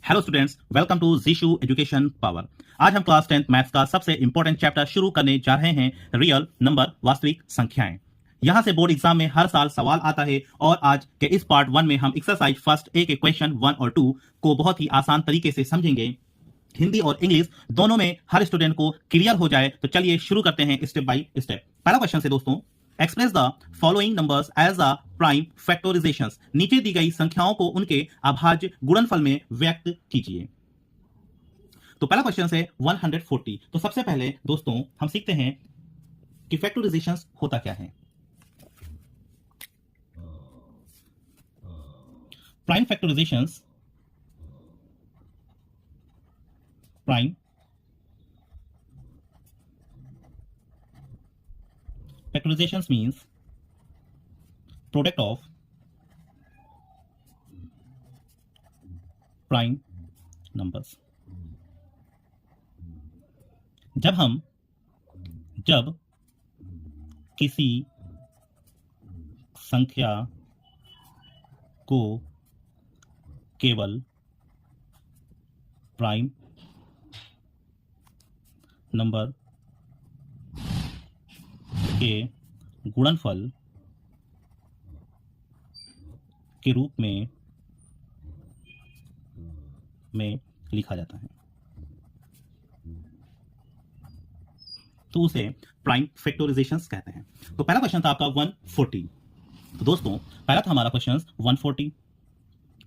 Hello students, welcome to Jishu education power. आज हम class 10th maths का सबसे इंपॉर्टेंट चैप्टर शुरू करने जा रहे हैं, रियल नंबर, वास्तविक संख्याएं। यहां से बोर्ड एग्जाम में हर साल सवाल आता है और आज के इस पार्ट 1 में हम एक्सरसाइज फर्स्ट ए के क्वेश्चन 1 और 2 को बहुत ही आसान तरीके से समझेंगे। हिंदी और इंग्लिश दोनों में हर स्टूडेंट को क्लियर हो जाए। तो चलिए शुरू करते हैं स्टेप बाय स्टेप। पहला क्वेश्चन से दोस्तों, express the following numbers as a prime factorisations. नीचे दी गई संख्याओं को उनके अभाज्य गुणनफल में व्यक्त कीजिए। तो पहला क्वेश्चन है 140। तो सबसे पहले दोस्तों हम सीखते हैं कि फैक्टोराइजेशंस होता क्या है। Prime factorisations, prime factorizations means product of prime numbers। जब किसी संख्या को केवल प्राइम नंबर के गुणनफल के रूप में लिखा जाता है तो उसे प्राइम फैक्टोराइजेशंस कहते हैं। तो पहला क्वेश्चन था आपका 140। तो दोस्तों पहला था हमारा क्वेश्चन 140,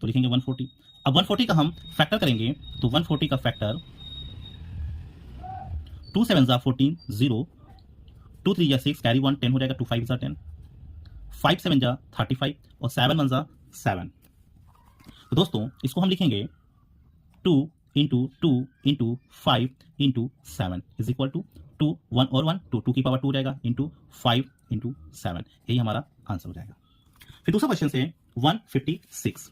तो लिखेंगे 140। अब 140 का हम फैक्टर करेंगे तो 140 का फैक्टर 2 7 14 0, 2 3 6 कैरी 1 10 हो जाएगा, 2 5 10, 5 7 35 और 7 1 7। तो दोस्तों इसको हम लिखेंगे 2 into 2 into 5 into 7 is equal to 2 1 और 1 2 की पावर 2 हो जाएगा इंटू 5 इंटू 7। यही हमारा आंसर हो जाएगा। फिर दूसरा क्वेश्चन से 156।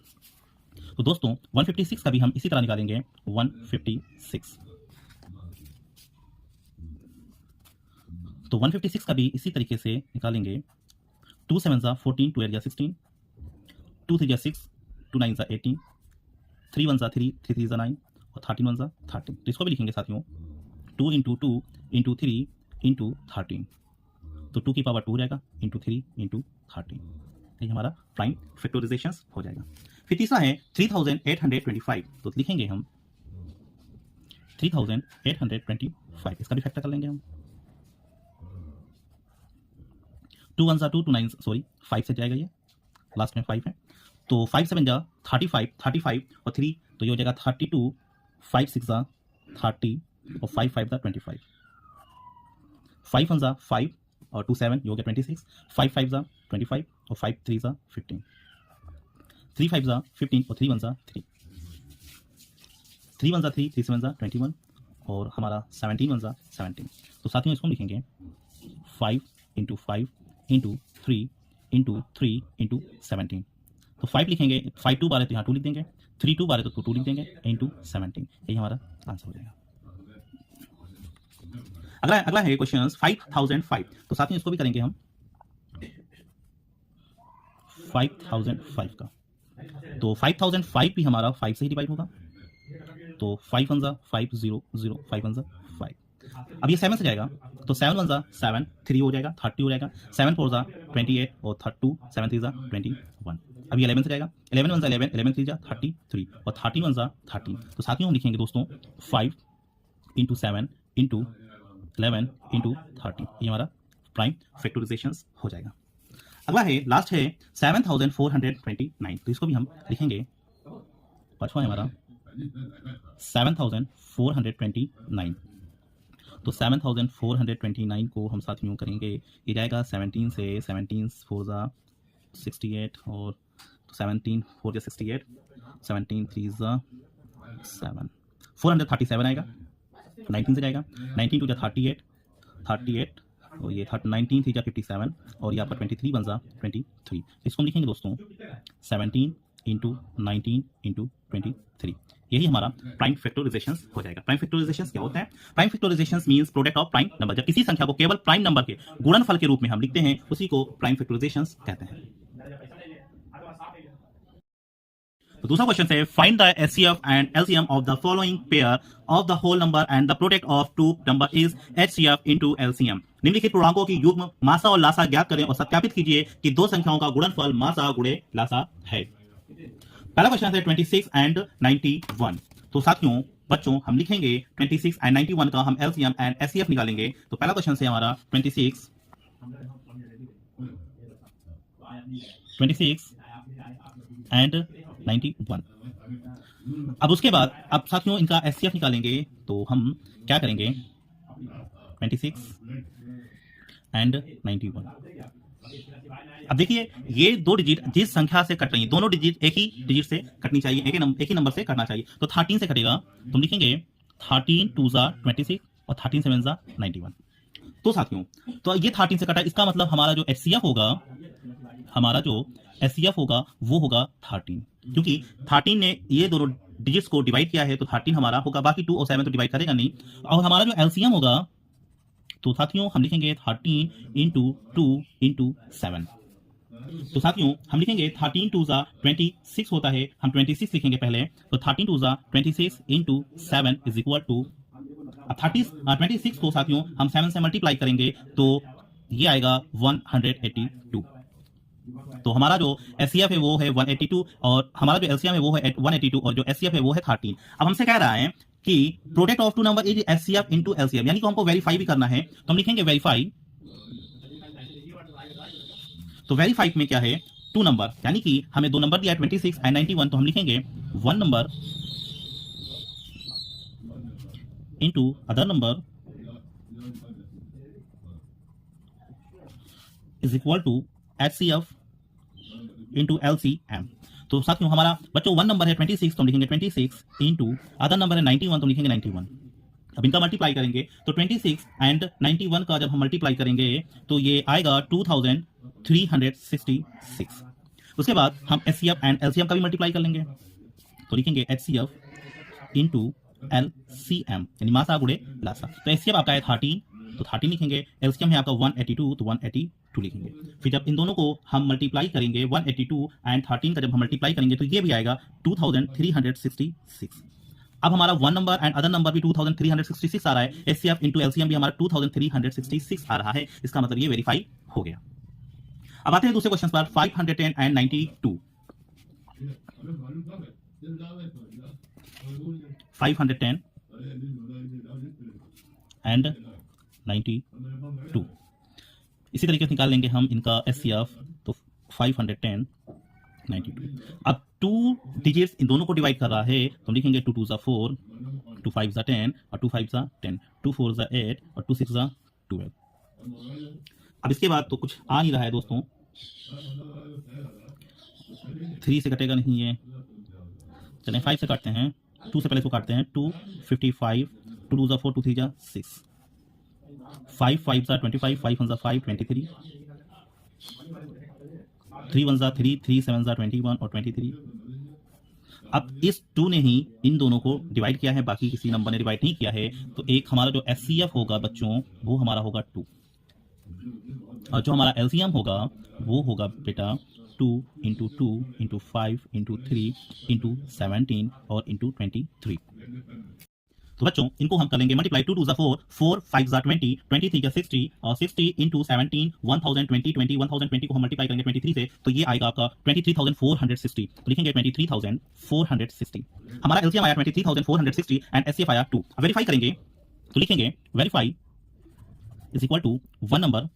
तो दोस्तों 156 का भी हम इसी तरह निकालेंगे। 156, तो 156 का भी इसी तरीके से निकालेंगे। 2 7 14, 2 8 16, 2 3 6, 2 9 18, 3 1 3, 3 3 9 और 13 1 13। तो इसको भी लिखेंगे साथियों 2 इंटू 2 इंटू 3 इंटू 13। तो 2 की पावर 2 हो जाएगा इंटू 3 इंटू 13। ये हमारा प्राइम फैक्टोराइजेशंस हो जाएगा। फिर तीसरा है 3825। तो लिखेंगे हम 3825। इसका भी फैक्टर कर लेंगे हम। 2 1 2, 2 9 सॉरी 5 से जाएगा, ये लास्ट में 5 है। तो 5 7 35 और 3, तो ये हो जाएगा 32, 5 6 30 और 5 5 25, 5 1 5 और 2 7, ये हो गया 26, 5 5 25 और 5 3 15, 3 5 15 और 3 1 3, 3 1 3, 3 7 21 और हमारा 17 1 17। तो साथियों इसको लिखेंगे 5 इंटू 5 इंटू 3 इंटू 3 इंटू 17। तो 5 लिखेंगे, 5 2 बार तो यहाँ 2 लिख देंगे, 3 2 बार तो 2 लिख देंगे इंटू 17। यही हमारा आंसर हो जाएगा। अगला है क्वेश्चन 5005। तो साथ में इसको भी करेंगे हम 5005 का। तो 5005 भी हमारा 5 से ही डिवाइड होगा। तो 5 1 5 0 0, 5 1 5। अब ये 7 से जाएगा तो 7 1 7, 3 हो जाएगा, 30 हो जाएगा, 7 4 28 और 2 7 3 21। अब ये 11 से जाएगा, 11 1 11, 11 3 33 और 13 1 13। तो साथ में हम लिखेंगे दोस्तों 5 इंटू 7 इंटू 11 इंटू 30। ये हमारा प्राइम फैक्टोराइजेशंस हो जाएगा। अगला है, लास्ट है 7429। तो इसको भी हम लिखेंगे। पांचवा है हमारा 7429। तो 7429 को हम साथ में करेंगे, ये जाएगा 17 से, 17 4 68 और 17 4 68, 17 3 7, 437 आएगा। 19 से जाएगा, 19 2 38 38 और ये 19 3 57 और ये आपका 23 1 23। इसको हम लिखेंगे दोस्तों 17 इंटू 19 इंटू 23। यही हमारा प्राइम फैक्टोराइजेशंस हो जाएगा। प्राइम फैक्टोराइजेशंस क्या होता है? Prime factorisations means product of prime number. जब किसी संख्या को केवल प्राइम नंबर के गुणनफल के रूप में हम लिखते हैं, उसी को प्राइम फैक्टोराइजेशंस कहते हैं। तो दूसरा क्वेश्चन है find the HCF and LCM of the following pair of the whole number and the product of two number is HCF into LCM. निम्नलिखित पूर्णांकों की युग्म मासा और लासा ज्ञात करें और सत्यापित कीजिए कि दो संख्याओं का गुणनफल मासा गुणे लासा है। पहला क्वेश्चन है 26 एंड 91। तो साथियों बच्चों हम लिखेंगे 26 एंड 91 का हम एलसीएम एंड एचसीएफ निकालेंगे। तो पहला क्वेश्चन है हमारा 26 एंड 91। अब उसके बाद अब साथियों इनका एचसीएफ निकालेंगे। तो हम क्या करेंगे 26 एंड 91। अब देखिए ये दो डिजिट जिस संख्या से कट रही है दोनों डिजिट एक ही डिजिट से कटनी चाहिए, एक ही नंबर से कटना चाहिए। तो 13 से कटेगा तो हम लिखेंगे 13 2 जा 26 और 13 7 जा 91। तो साथियों तो ये 13 से कटा, इसका मतलब हमारा जो एचसीएफ होगा वो होगा 13, क्योंकि 13 ने ये दोनों डिजिट्स को डिवाइड किया है तो 13 हमारा होगा, बाकी 2 और 7 तो डिवाइड करेगा नहीं। और हमारा जो एलसीएम होगा तो साथियों हम लिखेंगे 13 इंटू 2 इंटू 7। तो साथियों हम लिखेंगे 13 2 जा 26 होता है, हम 26 लिखेंगे पहले। तो 13 2 जा 26 इंटू 7 इज इक्वल टू 26 को साथियों हम 7 से मल्टीप्लाई करेंगे तो ये आएगा 182। तो हमारा जो एचसीएफ है वो है 182 और हमारा जो एलसीएम है वो है 182 और जो एचसीएफ है वो है 13। अब हमसे कह रहा है कि product of two number is HCF into LCM, यानी कि हमको वेरीफाई भी करना है। तो हम लिखेंगे वेरीफाई। तो वेरीफाई में क्या है टू नंबर, यानी कि हमें दो नंबर दिया है 26 एंड 91। तो हम लिखेंगे one number into other number is equal to HCF into LCM. तो साथियों हमारा बच्चों वन नंबर है 26 तो हम लिखेंगे 26 इनटू अदर नंबर है 91 तो हम लिखेंगे 91। अब इनका मल्टीप्लाई करेंगे तो 26 एंड 91 का जब हम मल्टीप्लाई करेंगे तो ये आएगा 2366। उसके बाद हम एचसीएफ एंड एलसीएम का भी मल्टीप्लाई कर लेंगे तो लिखेंगे एचसीएफ इनटू एलसीएम यानी मासा गुणे लासा। तो एचसीएफ आपका है 13 तो 13 लिखेंगे, एलसीएम है आपका 182 तो 182 लिखेंगे। फिर जब इन दोनों को हम मल्टीप्लाई करेंगे 182 एंड 13 का जब हम मल्टीप्लाई करेंगे तो ये भी आएगा 2366। अब हमारा one number and other number भी 2366 आ रहा है, एचसीएफ इनटू एलसीएम भी हमारा 2366 आ रहा है, इसका मतलब ये वेरीफाई हो गया। अब आते हैं दूसरे क्वेश्चन पर 510 एंड 92। 510 एंड 92 इसी तरीके से निकाल लेंगे हम इनका एचसीएफ। तो 510 92। अब टू डिजिट्स इन दोनों को डिवाइड कर रहा है तो हम लिखेंगे 2 2 जा 4, 2 5 जा 10 और 2 5 जा 10, 2 4 जा 8 और 2 6 जा 12। अब इसके बाद तो कुछ आ नहीं रहा है दोस्तों, 3 से कटेगा नहीं है, चलें 5 से काटते हैं। 2 से पहले इसको काटते हैं 2 55, 2 2 जा 4, 2 3 जा 6, 5 5 जा 25, 5 1 जा 5 23, 3 1 जा 3, 3 7 जा 21 और 23। अब इस 2 ने ही इन दोनों को डिवाइड किया है, बाकी किसी नंबर ने डिवाइड नहीं किया है। तो एक हमारा जो एचसीएफ होगा बच्चों वो हमारा होगा 2 और जो हमारा एलसीएम होगा वो होगा बेटा 2 इंटू 2 इंटू 5 इंटू 3 इंटू 17 और इंटू 23। तो बच्चों इनको हम करेंगे मल्टीप्लाई 2 2 जा 4, 4 5 जा 20, 23 जा 60 और 60 इंटू 17 1020 1020 को हम मल्टीप्लाई करेंगे 23 से तो ये आएगा आपका 23,460। तो लिखेंगे 23,460। हमारा एलसीएम आया 23,460 एंड एचसीएफ आया 2। अब वेरीफाई करेंगे तो लिखेंगे verify is equal to one number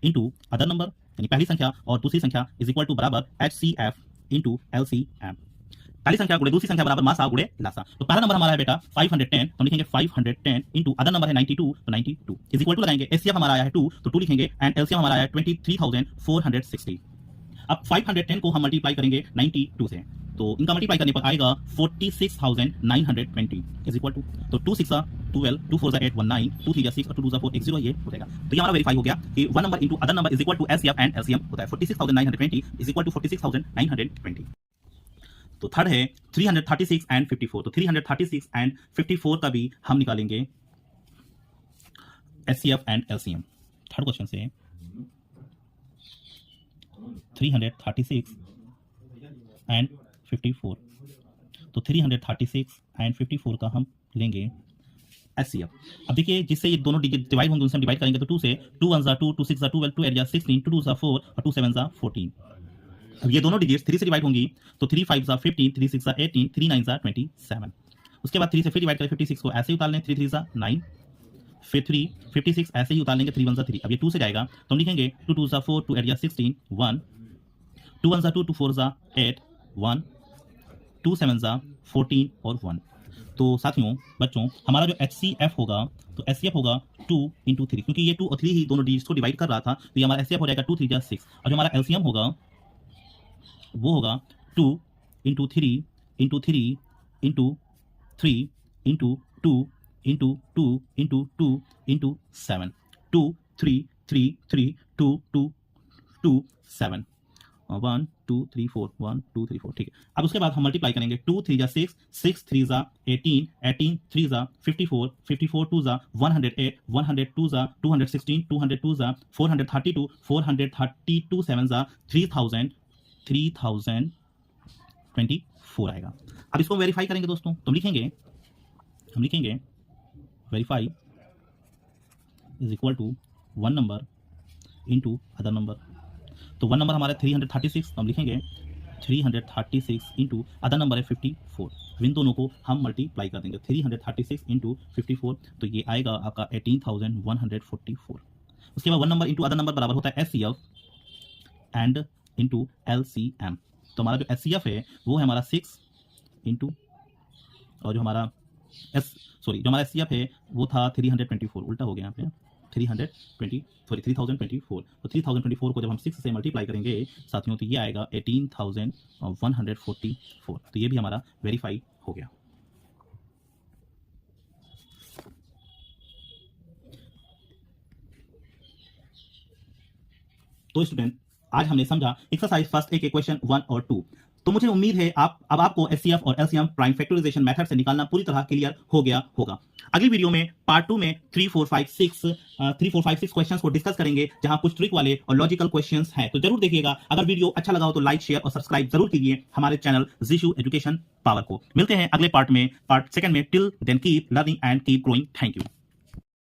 into other number यानी पहली संख्या और दूसरी संख्या इज इक्वल टू बराबर एचसीएफ इंटू एलसीएम। पहली संख्या गुणे दूसरी संख्या बराबर मासा गुणे लासा। तो पहला नंबर हमारा है बेटा 510 तो हम लिखेंगे 510 इंटू अदर नंबर है 92 तो 92 इज इक्वल टू लगाएंगे, एचसीएफ हमारा आया है 2 तो 2 लिखेंगे एंड एलसीएम हमारा आया है 23,460। अब 510 को हम मल्टीप्लाई करेंगे 92 से तो इनका मल्टीप्लाई करने पर आएगा 46,920 इज इक्वल टू तो 2 6 12, 2 4 8 19, 2 3 6 और 2 2 4 8 0 ये हो जाएगा। तो ये हमारा वेरीफाई हो गया कि one number into other number is equal to HCF and LCM होता है 46,920 इज इक्वल टू 46,920। तो थर्ड है 336 एंड 54। तो 336 एंड 54 का भी हम निकालेंगे HCF and LCM. Third question से 336 एंड 54 तो 336 एंड 54 का हम लेंगे एचसीएफ। अब देखिए जिससे ये दोनों डिजिट डिवाइड होंगे उनसे हम डिवाइड करेंगे तो 2 से 2 1 2 2 6 12 2 8 16 2 2 4 और 2 7 14। अब ये दोनों डिजिट्स 3 से डिवाइड होंगी तो 3 5 15 3 6 18 3 9 27। उसके बाद 3 से फिर डिवाइड करें 56 को ऐसे ही उतार लें 3 3 9, फिर 3 56 ऐसे ही उतार लेंगे 3 1 3। अब ये 2 से जाएगा तो हम लिखेंगे 2 2 4 2 8 16 1 2 1 2 2 4 8 1 2 7 14 और 1। तो साथियों बच्चों हमारा जो HCF होगा तो HCF होगा 2 × 3, क्योंकि ये 2 और 3 ही दोनों डिजिट्स को डिवाइड कर रहा था तो ये हमारा HCF हो जाएगा 2 3 6। और जो हमारा LCM होगा वो होगा 2 × 3 × 3 × 3 × 2 × 2 × 2 × 7 2 3 3 3 2 2 2 7 1 2 3 4 1 2 3 4। ठीक है, अब उसके बाद हम मल्टीप्लाई करेंगे 2 3 6 6 3 18 18 3 54 54 2 108 102 216 202 432 432 7 3000 3024 आएगा। अब इसको वेरीफाई करेंगे दोस्तों तो हम लिखेंगे verify is equal to one number into other number. तो वन नंबर हमारा 336 तो हम लिखेंगे 336 इंटू अदर नंबर है 54। इन दोनों को हम मल्टीप्लाई कर देंगे 336 इंटू 54 तो ये आएगा आपका 18,144। उसके बाद one number into other number बराबर होता है HCF एंड इंटू LCM। तो हमारा जो HCF है वो है हमारा 6 इंटू और जो हमारा HCF है वो था 324, उल्टा हो गया यहाँ पे 3024। तो 3024 को जब हम 6 से मल्टीप्लाई करेंगे साथियों तो ये आएगा 18,144। तो ये भी हमारा वेरीफाई हो गया। तो स्टूडेंट आज हमने समझा एक्सरसाइज फर्स्ट ए के क्वेश्चन 1 और 2। तो मुझे उम्मीद है अब आपको HCF और LCM प्राइम फैक्टराइजेशन मेथड से निकालना पूरी तरह क्लियर हो गया होगा। अगली वीडियो में पार्ट 2 में 3 4 5 6 क्वेश्चंस को डिस्कस करेंगे जहां कुछ ट्रिक वाले और लॉजिकल क्वेश्चंस हैं। तो जरूर देखिएगा। अगर वीडियो अच्छा लगा हो तो लाइक शेयर और सब्सक्राइब जरूर कीजिए हमारे चैनल जिशु एजुकेशन पावर को। मिलते हैं अगले पार्ट में, पार्ट 2 में। Till then keep learning and keep growing. Thank you.